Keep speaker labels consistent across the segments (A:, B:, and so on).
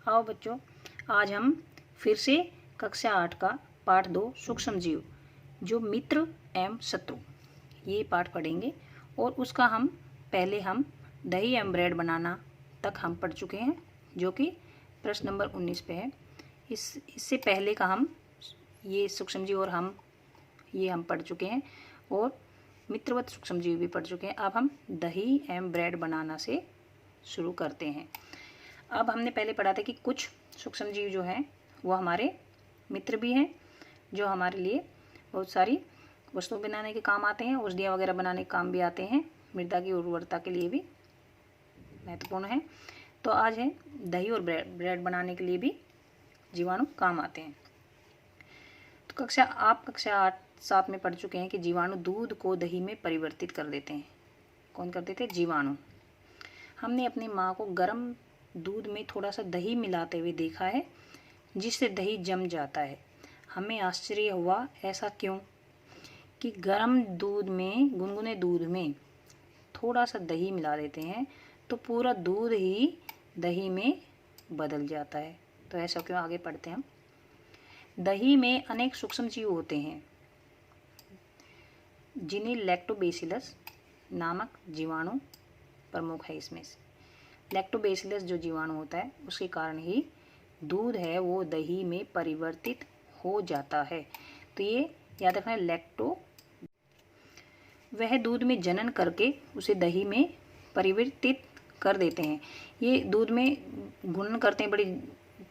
A: आओ बच्चों, आज हम फिर से कक्षा 8 का पाठ 2 सूक्ष्म जीव जो मित्र एवं शत्रु ये पाठ पढ़ेंगे। और उसका हम दही एवं ब्रेड बनाना तक हम पढ़ चुके हैं, जो कि प्रश्न नंबर 19 पे है। इससे पहले का हम ये सूक्ष्म जीव और हम पढ़ चुके हैं और मित्रवत सूक्ष्म जीव भी पढ़ चुके हैं। अब हम दही एवं ब्रेड बनाना से शुरू करते हैं। अब हमने पहले पढ़ा था कि कुछ सूक्ष्म जीव जो हैं वो हमारे मित्र भी हैं, जो हमारे लिए बहुत सारी वस्तु बनाने के काम आते हैं, औषधियाँ वगैरह बनाने के काम भी आते हैं, मृदा की उर्वरता के लिए भी महत्वपूर्ण है। तो आज है दही और ब्रेड बनाने के लिए भी जीवाणु काम आते हैं। तो कक्षा 8-7 में पढ़ चुके हैं कि जीवाणु दूध को दही में परिवर्तित कर देते हैं। कौन कर देते हैं? जीवाणु। हमने अपनी माँ को गर्म दूध में थोड़ा सा दही मिलाते हुए देखा है, जिससे दही जम जाता है। हमें आश्चर्य हुआ, ऐसा क्यों? कि गर्म दूध में, गुनगुने दूध में थोड़ा सा दही मिला देते हैं तो पूरा दूध ही दही में बदल जाता है। तो ऐसा क्यों? आगे पढ़ते हैं हम। दही में अनेक सूक्ष्म जीव होते हैं, जिन्हें लैक्टोबैसिलस नामक जीवाणु प्रमुख है। इसमें से लैक्टोबैसिलस जो जीवाणु होता है उसके कारण ही दूध है वो दही में परिवर्तित हो जाता है। तो ये याद रखना, वह दूध में जनन करके उसे दही में परिवर्तित कर देते हैं। ये दूध में गुणन करते हैं, बड़ी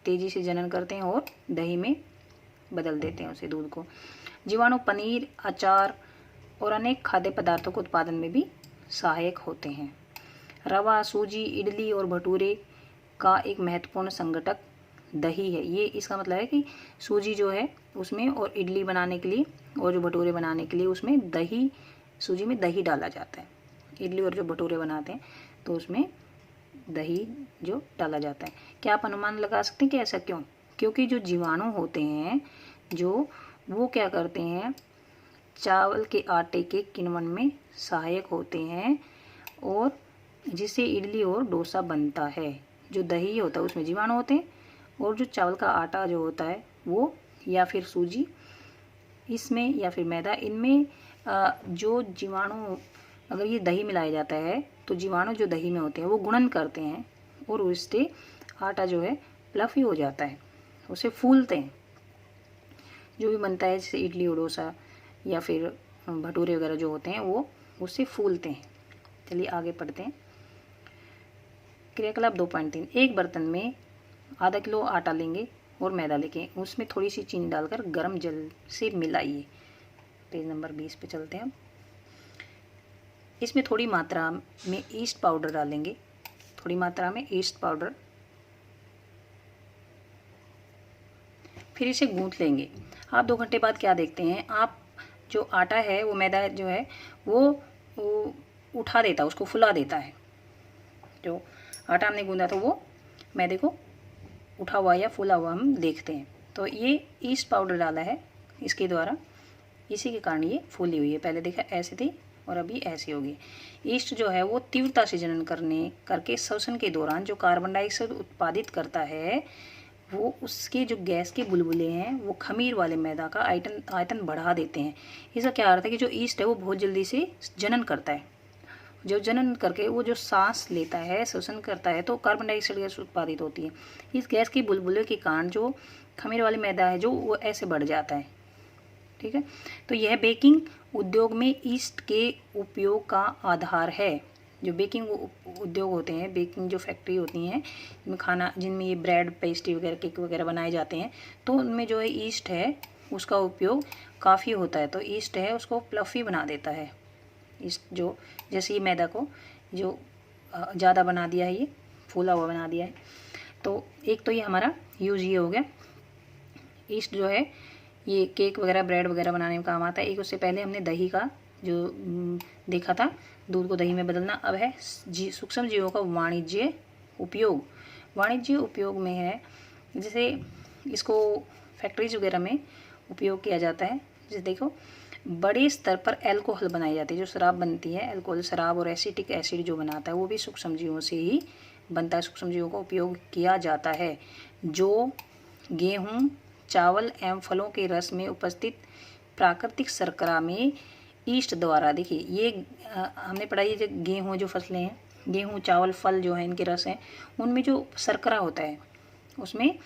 A: तेजी से जनन करते हैं और दही में बदल देते हैं उसे, दूध को। जीवाणु पनीर, अचार और अनेक खाद्य पदार्थों के उत्पादन में भी सहायक होते हैं। रवा, सूजी, इडली और भटूरे का एक महत्वपूर्ण संघटक दही है। ये इसका मतलब है कि सूजी जो है उसमें, और इडली बनाने के लिए और जो भटूरे बनाने के लिए उसमें दही, सूजी में दही डाला जाता है। इडली और जो भटूरे बनाते हैं तो उसमें दही जो डाला जाता है। क्या आप अनुमान लगा सकते हैं कि ऐसा क्यों? क्योंकि जो जीवाणु होते हैं वो क्या करते हैं, चावल के आटे के किण्वन में सहायक होते हैं और जिससे इडली और डोसा बनता है। जो दही होता है उसमें जीवाणु होते हैं और जो चावल का आटा जो होता है वो, या फिर सूजी इसमें, या फिर मैदा, इनमें जो जीवाणु, अगर ये दही मिलाया जाता है तो जीवाणु जो दही में होते हैं वो गुणन करते हैं और उससे आटा जो है फ्लफी हो जाता है, उसे फूलते हैं। जो भी बनता है जैसे इडली और डोसा या फिर भटूरे वगैरह जो होते हैं वो उससे फूलते हैं। चलिए आगे पढ़ते हैं। क्रियाकलाप 2.3। एक बर्तन में आधा किलो आटा लेंगे और मैदा लेंगे, उसमें थोड़ी सी चीनी डालकर गर्म जल से मिलाइए। पेज नंबर 20 पे चलते हैं। इसमें थोड़ी मात्रा में ईस्ट पाउडर डालेंगे, थोड़ी मात्रा में ईस्ट पाउडर, फिर इसे गूंथ लेंगे। आप 2 घंटे बाद क्या देखते हैं, आप जो आटा है वो, मैदा जो है वो उठा देता है, उसको फुला देता है। जो आटा हमने गूंदा था वो मैदे को उठा हुआ या फूला हुआ हम देखते हैं। तो ये ईस्ट पाउडर डाला है इसके द्वारा, इसी के कारण ये फूली हुई है। पहले देखा ऐसे थी और अभी ऐसी होगी। ईस्ट जो है वो तीव्रता से जनन करके श्वसन के दौरान जो कार्बन डाइऑक्साइड उत्पादित करता है, वो उसके जो गैस के बुलबुले हैं वो खमीर वाले मैदा का आयतन बढ़ा देते हैं। इसका क्या अर्थ है कि जो ईस्ट है वो बहुत जल्दी से जनन करता है। जो जनन करके वो जो सांस लेता है, श्वसन करता है, तो कार्बन डाइऑक्साइड गैस उत्पादित होती है। इस गैस के बुलबुले के कारण जो खमीर वाले मैदा है जो वो ऐसे बढ़ जाता है। ठीक है, तो यह बेकिंग उद्योग में ईस्ट के उपयोग का आधार है। जो बेकिंग उद्योग होते हैं, बेकिंग जो फैक्ट्री होती हैं जिनमें ये ब्रेड, पेस्ट्री वगैरह, केक वगैरह बनाए जाते हैं, तो उनमें जो है ईस्ट है उसका उपयोग काफ़ी होता है। तो ईस्ट है उसको फ्लफी बना देता है। ईस्ट जो, जैसे ये मैदा को जो ज़्यादा बना दिया है, ये फूला हुआ बना दिया है। तो एक तो ये हमारा यूज ये हो गया। ईस्ट जो है ये केक वगैरह, ब्रेड वगैरह बनाने में काम आता है। एक उससे पहले हमने दही का जो देखा था, दूध को दही में बदलना। अब है सूक्ष्म जीवों का वाणिज्य उपयोग। वाणिज्य उपयोग में है, जैसे इसको फैक्ट्रीज वगैरह में उपयोग किया जाता है। जैसे देखो, बड़े स्तर पर एल्कोहल बनाई जाती है, जो शराब बनती है, एल्कोहल शराब, और एसिटिक एसिड जो बनाता है वो भी सूक्ष्म जीवों से ही बनता है, सूक्ष्मजीवों का उपयोग किया जाता है, जो गेहूँ, चावल एवं फलों के रस में उपस्थित प्राकृतिक शर्करा में ईस्ट द्वारा, देखिए ये हमने पढ़ा, ये जो गेहूँ जो फसलें हैं, गेहूँ, चावल, फल जो है इनके रस हैं, उनमें जो शर्करा होता है, उसमें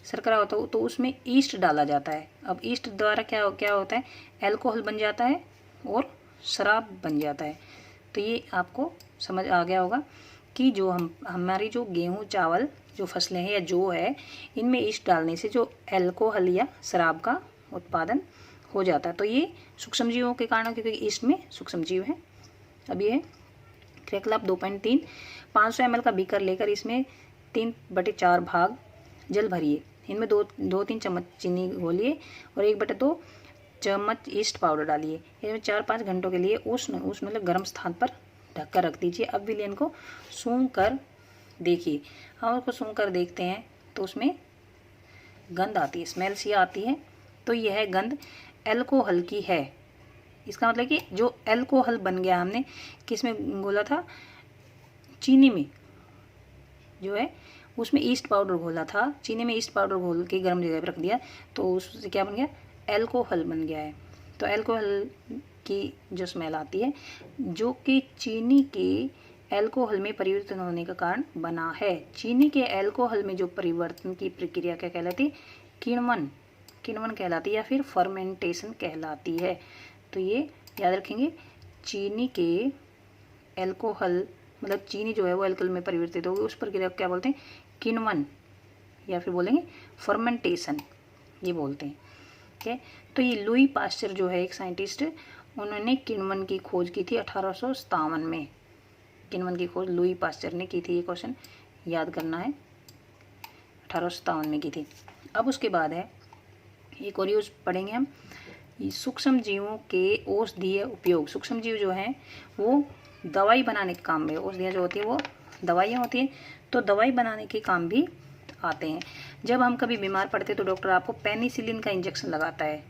A: शर्करा होता है, तो उसमें ईस्ट डाला जाता है। अब ईस्ट द्वारा क्या होता है, अल्कोहल बन जाता है और शराब बन जाता है। तो ये आपको समझ आ गया होगा कि जो हमारी जो गेहूँ, चावल जो फसलें हैं या जो है, इनमें ईस्ट डालने से जो अल्कोहल या शराब का उत्पादन हो जाता है। तो ये सूक्ष्मजीवों के कारण, क्योंकि ईस्ट में सूक्ष्मजीव है। अब ये क्रियाकलाप 2.3, 500 ml का बीकर लेकर इसमें 3/4 भाग जल भरिए, इनमें 2-3 चम्मच चीनी घोलिए और 1/2 चम्मच ईस्ट पाउडर डालिए। इसमें 4-5 घंटों के लिए उष्ण मतलब गर्म स्थान पर ढककर रख दीजिए। अब विलयन को सूंघ कर देखिए। हम उसको सूंघ कर देखते हैं तो उसमें गंध आती है, स्मेल सी आती है। तो यह गंध अल्कोहल की है। इसका मतलब कि जो अल्कोहल बन गया, हमने किस में घोला था, चीनी में जो है उसमें ईस्ट पाउडर घोला था, चीनी में ईस्ट पाउडर घोल के गर्म जगह पर रख दिया, तो उससे क्या बन गया, अल्कोहल बन गया है। तो अल्कोहल की जो स्मेल आती है, जो कि चीनी के अल्कोहल में परिवर्तन होने का कारण बना है। चीनी के अल्कोहल में जो परिवर्तन की प्रक्रिया क्या कहलाती, किण्वन कहलाती है या फिर फर्मेंटेशन कहलाती है। तो ये याद रखेंगे, चीनी के अल्कोहल मतलब चीनी जो है वो अल्कोहल में परिवर्तित होगी, उस प्रक्रिया को क्या बोलते हैं, किण्वन, या फिर बोलेंगे फर्मेंटेशन, ये बोलते हैं। ठीक है। तो ये लुई पास्चर जो है एक साइंटिस्ट, उन्होंने किण्वन की खोज की थी 1857 में। किण्वन की खोज लुई पास्चर ने की थी। ये क्वेश्चन याद करना है, 1857 में की थी। अब उसके बाद है एक और यूज पढ़ेंगे हम, सूक्ष्म जीवों के औषधीय उपयोग। सूक्ष्म जीव जो हैं वो दवाई बनाने के काम में, औषधियाँ जो होती है वो दवाइयाँ होती हैं, तो दवाई बनाने के काम भी आते हैं। जब हम कभी बीमार पड़ते हैं तो डॉक्टर आपको पेनिसिलिन का इंजेक्शन लगाता है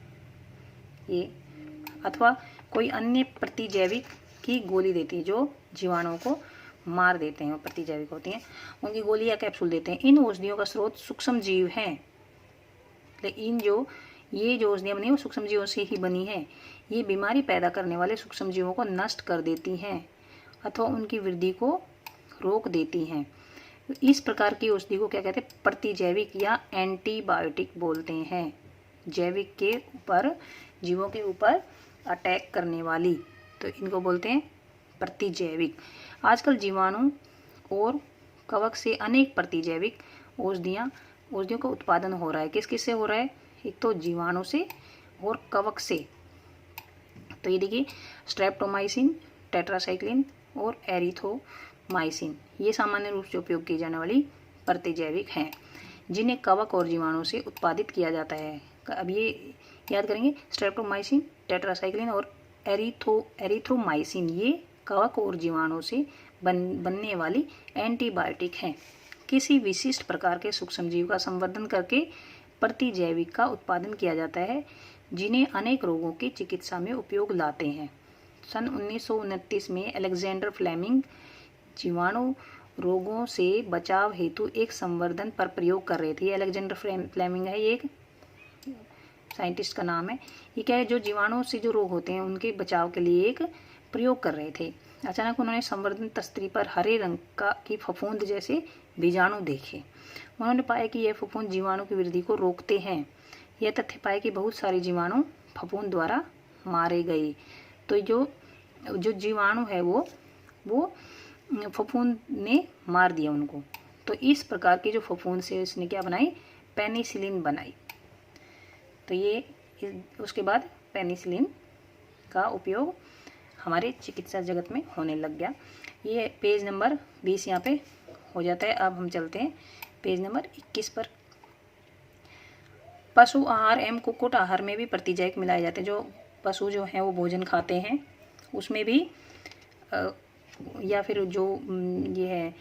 A: ये, अथवा कोई अन्य प्रतिजैविक की गोली देती है जो जीवाणुओं को मार देते हैं, वो प्रतिजैविक होती हैं, उनकी गोली या कैप्सूल देते हैं। इन औषधियों का स्रोत सूक्ष्म जीव हैं। लेकिन ये जो औषधियाँ बनी वो सूक्ष्म जीवों से ही बनी है। ये बीमारी पैदा करने वाले सूक्ष्म जीवों को नष्ट कर देती हैं अथवा उनकी वृद्धि को रोक देती हैं। इस प्रकार की औषधि को क्या कहते हैं, प्रतिजैविक या एंटीबायोटिक बोलते हैं। जैविक के ऊपर, जीवों के ऊपर अटैक करने वाली, तो इनको बोलते हैं प्रतिजैविक। आजकल जीवाणु और कवक से अनेक प्रतिजैविक औषधियों का उत्पादन हो रहा है। किस किस से हो रहा है, एक तो जीवाणु से और कवक से। तो ये देखिए, स्ट्रेप्टोमाइसिन, टेट्रासाइक्लिन और एरिथ्रोमाइसिन, ये सामान्य रूप से उपयोग की जाने वाली प्रतिजैविक हैं जिन्हें कवक और जीवाणु से उत्पादित किया जाता है। अब ये याद करेंगे, स्ट्रेप्टोमाइसिन, टेट्रासाइक्लिन और एरिथ्रोमाइसिन ये कवक और जीवाणु से बनने वाली एंटीबायोटिक हैं। किसी विशिष्ट प्रकार के सूक्ष्मजीव का संवर्धन करके प्रतिजैविक का उत्पादन किया जाता है जिन्हें अनेक रोगों की चिकित्सा में उपयोग लाते हैं। सन 1929 में अलेक्जेंडर फ्लेमिंग जीवाणु रोगों से बचाव हेतु एक संवर्धन पर प्रयोग कर रहे थे। अलेक्जेंडर फ्लेमिंग है, ये एक साइंटिस्ट का नाम है। ये क्या है, जो जीवाणु से जो रोग होते हैं उनके बचाव के लिए एक प्रयोग कर रहे थे। अचानक उन्होंने संवर्धन तस्तरी पर हरे रंग की फफूंद जैसे बीजाणु देखे। उन्होंने पाया कि यह फफूंद जीवाणु की वृद्धि को रोकते हैं। यह तथ्य पाया कि बहुत सारे जीवाणु फफूंद द्वारा मारे गए। तो जो जीवाणु है वो फफूंद ने मार दिया उनको। तो इस प्रकार की जो फफूंद से इसने क्या बनाई, पेनिसिलिन बनाई। तो ये उसके बाद पेनिसिलिन का उपयोग हमारे चिकित्सा जगत में होने लग गया। ये पेज नंबर 20 यहाँ पे हो जाता है। अब हम चलते हैं पेज नंबर 21 पर। पशु आहार एवं कुक्कुट आहार में भी प्रतिजैविक मिलाए जाते हैं। जो पशु जो हैं वो भोजन खाते हैं उसमें भी या फिर जो ये है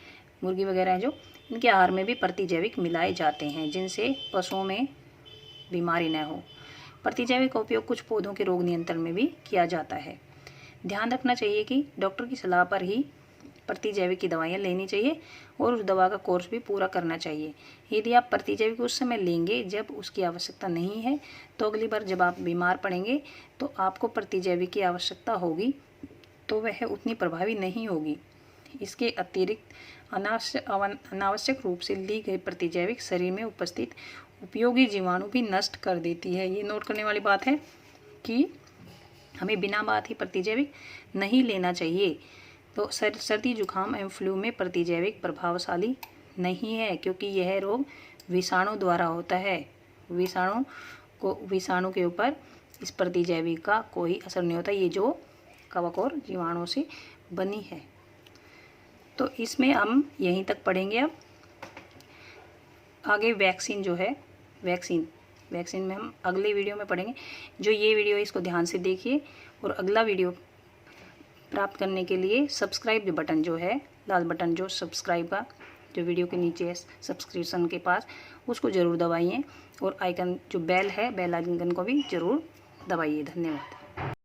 A: मुर्गी वगैरह है जो, इनके आहार में भी प्रतिजैविक मिलाए जाते हैं जिनसे पशुओं में बीमारी न हो। प्रतिजैविक का उपयोग कुछ पौधों के रोग नियंत्रण में भी किया जाता है। ध्यान रखना चाहिए कि डॉक्टर की सलाह पर ही प्रतिजैविक की दवाइयाँ लेनी चाहिए और उस दवा का कोर्स भी पूरा करना चाहिए। यदि आप प्रतिजैविक उस समय लेंगे जब उसकी आवश्यकता नहीं है, तो अगली बार जब आप बीमार पड़ेंगे तो आपको प्रतिजैविक की आवश्यकता होगी, तो वह उतनी प्रभावी नहीं होगी। इसके अतिरिक्त अनावश्यक रूप से ली गई प्रतिजैविक शरीर में उपस्थित उपयोगी जीवाणु भी नष्ट कर देती है। ये नोट करने वाली बात है कि हमें बिना बात ही प्रतिजैविक नहीं लेना चाहिए। तो सर्दी जुकाम एवं फ्लू में प्रतिजैविक प्रभावशाली नहीं है, क्योंकि यह रोग विषाणु द्वारा होता है। विषाणु के ऊपर इस प्रतिजैविक का कोई असर नहीं होता, ये जो कवक और जीवाणुओं से बनी है। तो इसमें हम यहीं तक पढ़ेंगे। अब आगे वैक्सीन जो है, वैक्सीन में हम अगले वीडियो में पढ़ेंगे। जो ये वीडियो है इसको ध्यान से देखिए और अगला वीडियो प्राप्त करने के लिए सब्सक्राइब बटन जो है, लाल बटन जो सब्सक्राइब का जो वीडियो के नीचे है सब्सक्रिप्शन के पास, उसको ज़रूर दबाइए और आइकन जो बेल है, बेल आइकन को भी ज़रूर दबाइए। धन्यवाद।